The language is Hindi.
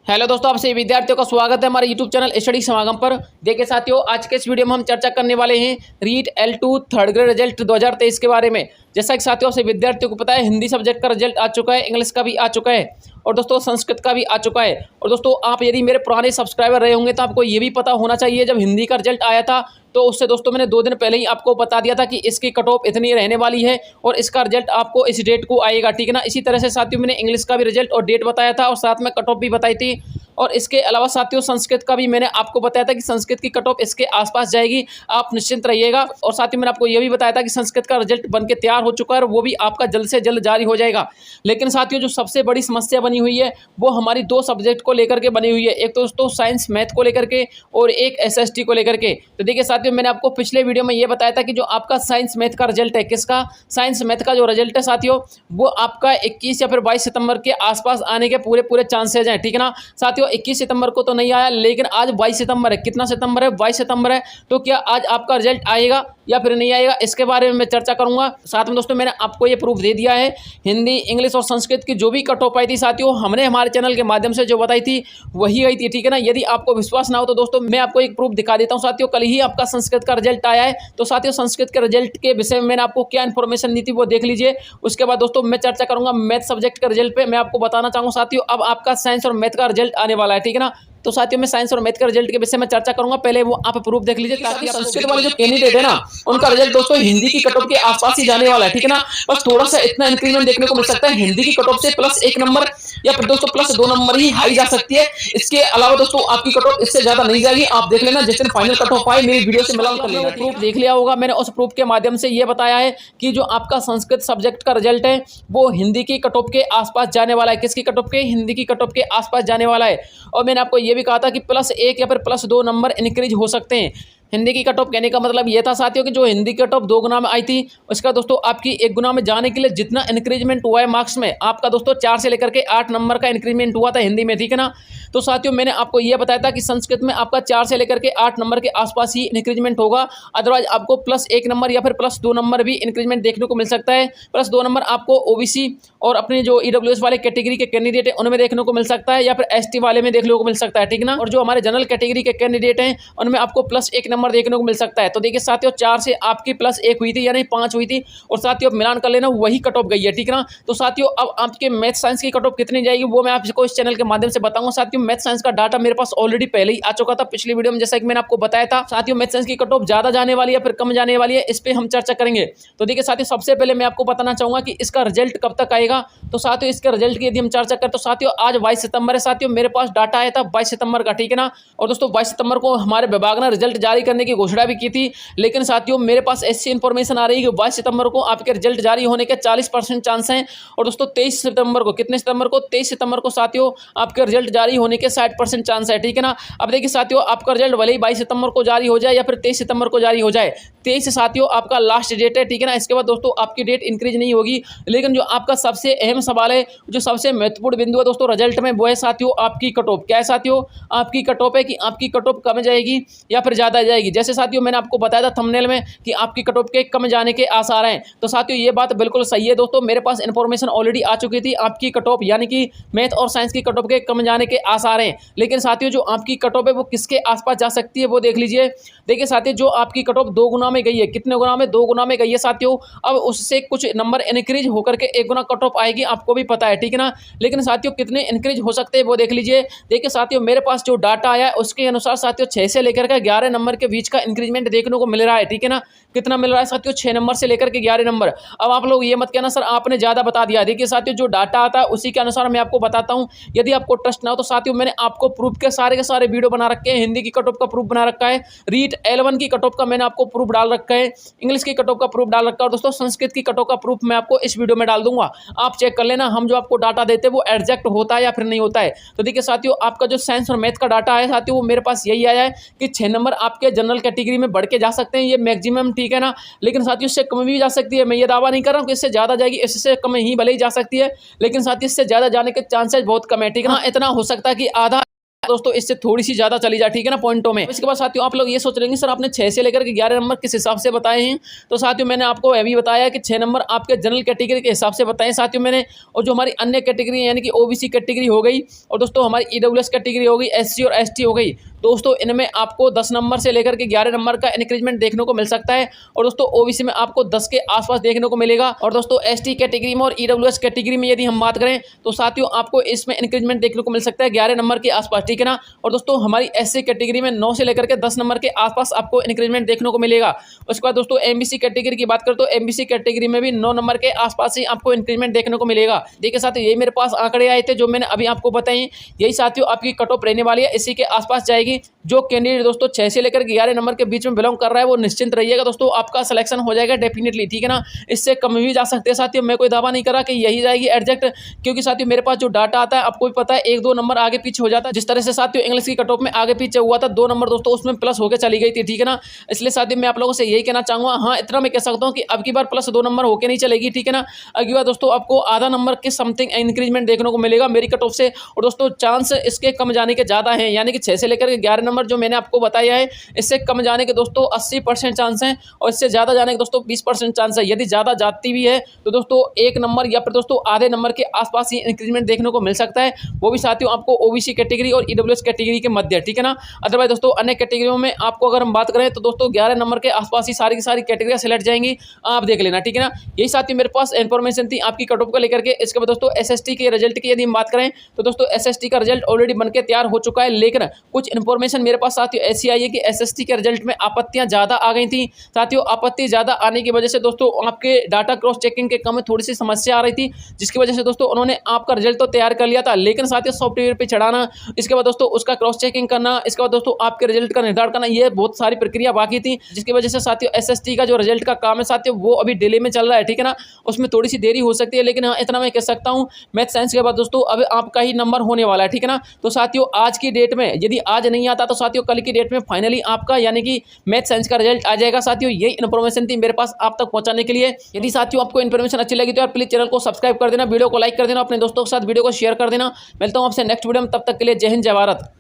हेलो दोस्तों, आप सभी विद्यार्थियों का स्वागत है हमारे यूट्यूब चैनल स्टडी समागम पर। देखिए साथियों, आज के इस वीडियो में हम चर्चा करने वाले हैं REET L2 third grade result 2023 के बारे में। जैसा कि साथियों से विद्यार्थियों को पता है, हिंदी सब्जेक्ट का रिजल्ट आ चुका है, इंग्लिश का भी आ चुका है और दोस्तों संस्कृत का भी आ चुका है। और दोस्तों आप यदि मेरे पुराने सब्सक्राइबर रहे होंगे तो आपको ये भी पता होना चाहिए, जब हिंदी का रिजल्ट आया था तो उससे दोस्तों मैंने 2 दिन पहले ही आपको बता दिया था कि इसकी कट ऑफ इतनी रहने वाली है और इसका रिजल्ट आपको इस डेट को आएगा, ठीक है ना। इसी तरह से साथियों मैंने इंग्लिश का भी रिजल्ट और डेट बताया था और साथ में कट ऑफ भी बताई थी। और इसके अलावा साथियों संस्कृत का भी मैंने आपको बताया था कि संस्कृत की कट ऑफ इसके आसपास जाएगी, आप निश्चिंत रहिएगा। और साथियों मैंने आपको यह भी बताया था कि संस्कृत का रिजल्ट बनके तैयार हो चुका है और वो भी आपका जल्द से जल्द जारी हो जाएगा। लेकिन साथियों जो सबसे बड़ी समस्या बनी हुई है वो हमारी 2 सब्जेक्ट को लेकर के बनी हुई है, एक तो दोस्तों साइंस मैथ को लेकर के और एक SST को लेकर के। तो देखिए साथियों, मैंने आपको पिछले वीडियो में ये बताया था कि जो आपका साइंस मैथ का रिजल्ट है, किसका, साइंस मैथ का जो रिजल्ट है साथियों, वो आपका 21 या फिर 22 सितंबर के आसपास आने के पूरे चांसेज हैं, ठीक है ना। साथियों 21 सितंबर को तो नहीं आया, लेकिन आज 22 सितंबर है। कितना सितंबर है? 22 सितंबर है। तो क्या आज आपका रिजल्ट आएगा या फिर नहीं आएगा, इसके बारे में मैं चर्चा करूंगा। साथ में दोस्तों मैंने आपको ये प्रूफ दे दिया है, हिंदी, इंग्लिश और संस्कृत की जो भी कट ऑफ आई थी साथियों, हमने हमारे चैनल के माध्यम से जो बताई थी वही आई थी, ठीक है ना। यदि आपको विश्वास ना हो तो दोस्तों मैं आपको एक प्रूफ दिखा देता हूं साथियों। कल ही आपका संस्कृत का रिजल्ट आया है, तो साथियों संस्कृत के रिजल्ट के विषय में मैंने आपको क्या इन्फॉर्मेशन दी थी वो देख लीजिए। उसके बाद दोस्तों मैं चर्चा करूंगा मैथ सब्जेक्ट के रिजल्ट पे। मैं आपको बताना चाहूंगा साथियों, अब आपका साइंस और मैथ का रिजल्ट आने वाला है, ठीक है ना। तो साथियों मैं साइंस और मैथ के रिजल्ट के विषय में चर्चा करूंगा, पहले वो आप प्रूफ देख लीजिए ताकि संस्कृत वाले जो कैंडिडेट है ना उनका रिजल्ट दोस्तों हिंदी की कट ऑफ के आसपास ही जाने वाला है, ठीक है ना। बस थोड़ा सा इतना इंक्रीमेंट देखने को मिल सकता है, हिंदी की कट ऑफ से +1 नंबर या फिर दोस्तों +2 नंबर ही हाई जा सकती है। इसके अलावा दोस्तों आपकी कट ऑफ इससे ज्यादा नहीं जाएगी। आप देख लेना, जिस दिन फाइनल कट ऑफ आए मेरी वीडियो से मिलान कर लेना। प्रूफ देख लिया होगा मैंने, उस प्रूफ के माध्यम से ये बताया है कि जो आपका संस्कृत सब्जेक्ट का रिजल्ट है वो हिंदी की कट ऑफ के आसपास जाने वाला है। किसकी कट ऑफ के? हिंदी की कट ऑफ के आसपास जाने वाला है। और मैंने आपको ये भी कहा था कि +1 या फिर +2 नंबर इंक्रीज हो सकते हैं। हिंदी की कट ऑफ कहने का मतलब ये था साथियों कि जो हिंदी की कट ऑफ 2 गुना में आई थी, उसका दोस्तों आपकी 1 गुना में जाने के लिए जितना इंक्रीजमेंट हुआ है मार्क्स में, आपका दोस्तों 4 से लेकर के 8 नंबर का इंक्रीजमेंट हुआ था हिंदी में, ठीक है ना। तो साथियों मैंने आपको यह बताया था कि संस्कृत में आपका 4 से लेकर के 8 नंबर के आसपास ही इंक्रीजमेंट होगा। अदरवाइज आपको +1 नंबर या फिर +2 नंबर भी इंक्रीजमेंट देखने को मिल सकता है। +2 नंबर आपको OBC और अपने जो EWS वाले कैटेगरी के कैंडिडेट है उनमें देखने को मिल सकता है, या फिर ST वाले में देखने को मिल सकता है, ठीक है ना। और जो हमारे जनरल कैटेगरी के कैंडिडेट हैं उनमें आपको +1 नंबर देखने को मिल सकता है। तो देखिए साथियों 4 से आपकी +1 हुई थी, यानी 5 हुई थी, और साथियों मिलान कर लेना वही कट ऑफ गई है, ठीक है ना। तो साथियों अब आपके मैथ साइंस की कट ऑफ कितनी जाएगी वो मैं आपको इस चैनल के माध्यम से बताऊंगा। साथियों मैथ साइंस का डाटा मेरे पास ऑलरेडी पहले ही आ चुका था पिछली वीडियो में, जैसा कि मैंने आपको बताया था। साथियों मैथ साइंस की कट ऑफ ज्यादा जाने वाली है फिर कम जाने वाली है, इस पे हम चर्चा करेंगे। तो देखिए साथियों सबसे पहले मैं आपको बताना चाहूंगा कि इसका रिजल्ट कब तक आएगा। तो साथियों इसके रिजल्ट की यदि हम चर्चा करें तो साथियों आज 22 सितंबर है साथियों, मेरे पास डाटा आया था 22 सितंबर का, ठीक है ना। और दोस्तों 22 सितंबर को हमारे विभाग ने रिजल्ट जारी करने की घोषणा भी की थी, लेकिन साथियों मेरे पास ऐसी इंफॉर्मेशन आ रही है कि 22 सितंबर को आपके रिजल्ट जारी होने के 40% चांस हैं। और दोस्तों 23 सितंबर को, कितने सितंबर को? 23 सितंबर को साथियों आपके रिजल्ट जारी होने के 60% चांस है, ठीक है ना। अब देखिए साथियों आपका रिजल्ट भले ही 22 सितंबर को जारी हो जाए या फिर 23 सितंबर को जारी हो जाए, 23 साथियों आपका लास्ट डेट है, ठीक है ना। इसके बाद दोस्तों आपकी डेट इंक्रीज नहीं होगी। लेकिन जो आपका सबसे अहम सवाल है, जो सबसे महत्वपूर्ण बिंदु है दोस्तों रिजल्ट में, वो है साथियों आपकी कट ऑफ। क्या है साथियों? आपकी कट ऑफ है कि आपकी कट ऑफ कम जाएगी या फिर ज्यादा जाएगी। जैसे साथियों मैंने आपको बताया था थंबनेल में कि आपकी कट ऑफ के कम जाने के आसार हैं, तो साथियों ये बात बिल्कुल सही है दोस्तों। मेरे पास इंफॉर्मेशन ऑलरेडी आ चुकी थी, आपकी कट ऑफ यानी कि मैथ और साइंस की कट ऑफ के कम जाने के आसार हैं। लेकिन साथियों जो आपकी कट ऑफ है वो किसके आसपास जा सकती है वो देख लीजिए। देखिए साथियों जो आपकी कट ऑफ 2 गुना में गई है, कितने गुना में? 2 गुना में गई है साथियों। अब उससे कुछ नंबर इंक्रीज होकर के 1 गुना कट ऑफ आएगी, आपको भी पता है, ठीक है ना। लेकिन साथियों कितने इंक्रीज हो सकते हैं वो देख लीजिए। देखिए साथियों मेरे पास जो डाटा आया है उसके अनुसार साथियों 6 से लेकर के 11 नंबर के बीच का इंक्रीजमेंट देखने को मिल रहा है, ठीक है ना। कितना मिल रहा है साथियों? 6 नंबर से लेकर के 11 नंबर। अब आप लोग ये मत कहना सर आपने ज्यादा बता दिया। देखिए साथियों जो डाटा आता है उसी के अनुसार मैं आपको बताता हूं। यदि आपको ट्रस्ट ना हो तो साथियों मैंने आपको प्रूफ के सारे वीडियो बना रखे हैं। हिंदी की कट ऑफ का प्रूफ बना रखा है, रीट L1 की कट ऑफ का मैंने आपको प्रूफ डाल रखा है, इंग्लिश की कट ऑफ का प्रूफ डाल रखा है, और दोस्तों संस्कृत की कट ऑफ का प्रूफ मैं आपको इस वीडियो में डाल दूंगा। आप चेक कर लेना हम जो आपको डाटा देते हैं वो एग्जैक्ट होता है या फिर नहीं होता है। तो देखिए साथियों आपका जो साइंस और मैथ का डाटा है साथियों वो मेरे पास यही आया है कि 6 नंबर आपके जनरल कैटेगरी में बढ़ के जा सकते हैं, ये मैक्सिमम, ठीक है ना। लेकिन साथियों इससे कम भी जा सकती है, मैं ये दावा नहीं कर रहा हूँ कि इससे ज्यादा जाएगी, इससे कम ही भले ही जा सकती है, लेकिन साथियों इससे ज्यादा जाने के चांसेस बहुत कम है, ठीक है ना। इतना हो सकता है कि आधा दोस्तों इससे थोड़ी सी ज़्यादा चली जाए, ठीक है ना, पॉइंटों में। इसके बाद साथियों आप लोग ये सोच रहे हैं सर आपने 6 से लेकर के 11 नंबर किस हिसाब से बताए हैं, तो साथियों मैंने आपको अभी बताया कि 6 नंबर आपके जनरल कैटेगरी के हिसाब से बताएं साथियों मैंने, और जो हमारी अन्य कैटेगरी यानी कि ओबीसी कैटेगरी हो गई, और दोस्तों हमारी ईडब्ल्यूएस कैटेगरी हो गई, एससी और एसटी हो गई, दोस्तों इनमें आपको 10 नंबर से लेकर के 11 नंबर का इंक्रीजमेंट देखने को मिल सकता है, और दोस्तों ओबीसी में आपको 10 के आसपास देखने को मिलेगा, और दोस्तों एसटी कैटेगरी में और ईडब्ल्यूएस कैटेगरी में यदि हम बात करें तो साथियों आपको इसमें इंक्रीजमेंट देखने को मिल सकता है 11 नंबर के आसपास, ठीक है ना। और दोस्तों हमारी एससी कैटेगरी में 9 से लेकर के 10 नंबर के आसपास आपको इंक्रीजमेंट देखने को मिलेगा। उसके बाद दोस्तों एमबीसी कैटेगरी की बात करें तो एमबीसी कैटेगरी में भी 9 नंबर के आसपास ही आपको इंक्रीजमेंट देखने को मिलेगा। देखिए साथियों यही मेरे पास आंकड़े आए थे जो मैंने अभी आपको बताए, यही साथियों आपकी कट ऑफ रहने वाली है, इसी के आसपास जाएगी। जो कैंडिडेट दोस्तों 6 से लेकर 11 नंबर के बीच में बिलोंग कर रहा है वो निश्चिंत रहिएगा दोस्तों, आपका सिलेक्शन हो जाएगा डेफिनेटली, ठीक है ना। इससे कम भी जा सकते हैं साथियों, मैं कोई दावा नहीं कर रहा कि यही जाएगी एग्जैक्ट, क्योंकि साथियों मेरे पास जो डाटा आता है आपको भी पता है 1-2 नंबर आगे पीछे हो जाता है। जिस तरह से साथियों इंग्लिश की कट ऑफ में आगे पीछे हुआ था 2 नंबर दोस्तों उसमें प्लस होकर चली गई थी, ठीक है ना। इसलिए साथियों मैं आप लोगों से यही कहना चाहूंगा, हाँ इतना मैं कह सकता हूँ कि अब की बार प्लस 2 नंबर होकर नहीं चलेगी, ठीक है ना। अगली बार दोस्तों आपको आधा नंबर के समथिंग इंक्रीजमेंट देखने को मिलेगा मेरी कट ऑफ से, और दोस्तों चांस इसके कम जाने के ज़्यादा हैं, यानी कि 6 से लेकर 11 नंबर जो मैंने आपको बताया है इससे कम जाने के दोस्तों 80% चांस हैं, और इससे ज़्यादा जाने के दोस्तों 20% चांस है। यदि ज़्यादा जाती भी है तो दोस्तों 1 नंबर या फिर दोस्तों आधे नंबर के आसपास ही इंक्रीजमेंट देखने को मिल सकता है, वो भी साथियों आपको ओबीसी कैटेगरी और ईडब्ल्यूएस कैटेगरी के मध्य, ठीक है ना। अदरवाइज दोस्तों अन्य कैटेगरियों में आपको अगर हम बात करें तो दोस्तों 11 नंबर के आसपास ही सारी की सारी कैटेगरियाँ सिलेक्ट जाएंगी, आप देख लेना, ठीक है ना। यही साथियों मेरे पास इन्फॉर्मेशन थी आपकी कट ऑफ को लेकर के। इसके बाद दोस्तों एसएसटी के रिजल्ट की यदि हम बात करें तो दोस्तों एसएसटी का रिजल्ट ऑलरेडी बनकर तैयार हो चुका है, लेकिन कुछ इन्फॉर्मेशन मेरे पास साथियों ऐसी आई है कि एसएसटी के रिजल्ट में आपत्तियां ज़्यादा आ गई थी साथियों। आपत्ति ज़्यादा आने की वजह से दोस्तों आपके डाटा क्रॉस चेकिंग के काम में थोड़ी सी समस्या आ रही थी, जिसकी वजह से दोस्तों उन्होंने आपका रिजल्ट तो तैयार कर लिया था, लेकिन साथियों सॉफ्टवेयर पे चढ़ाना, इसके बाद दोस्तों उसका क्रॉस चेकिंग करना, इसके बाद दोस्तों आपके रिजल्ट का निर्धारण करना, ये बहुत सारी प्रक्रिया बाकी थी, जिसकी वजह से साथियों एसएसटी का जो रिजल्ट का काम है साथियों वो अभी डिले में चल रहा है, ठीक है ना। उसमें थोड़ी सी देरी हो सकती है, लेकिन हाँ इतना मैं कह सकता हूँ मैथ साइंस के बाद दोस्तों अब आपका ही नंबर होने वाला है, ठीक है ना। तो साथियों आज की डेट में यदि आज नहीं आता तो साथियों कल की डेट में फाइनली आपका यानी कि मैथ साइंस का रिजल्ट आ जाएगा साथियों। यही इन्फॉर्मेशन थी मेरे पास आप तक पहुंचाने के लिए। यदि साथियों आपको इन्फॉर्मेशन अच्छी लगी तो यार प्लीज चैनल को सब्सक्राइब कर देना, वीडियो को लाइक कर देना, अपने दोस्तों के साथ वीडियो को शेयर कर देना। मिलता हूं आपसे नेक्स्ट वीडियो में, तब तक के लिए जय हिंद जय भारत।